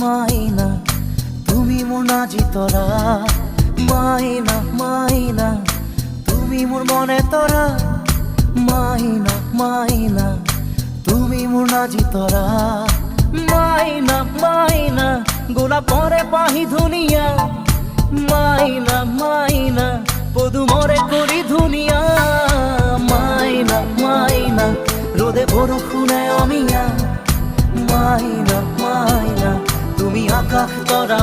মাইনা তুমি মোর নাজি তরা, মাইনা মাইনা তুমি মোর মনে তরা, মাইনা মাইনা তুমি মোর নাজি তরা, মাইনা মাইনা গোলা পরে পাহি ধুনিয়া, মাইনা মাইনা পদু মরে করি ধুনিয়া, মাইনা মাইনা রোদে বরষুণে অমিয়া, মাইনা মাইনা তুমি আকাশ তরা।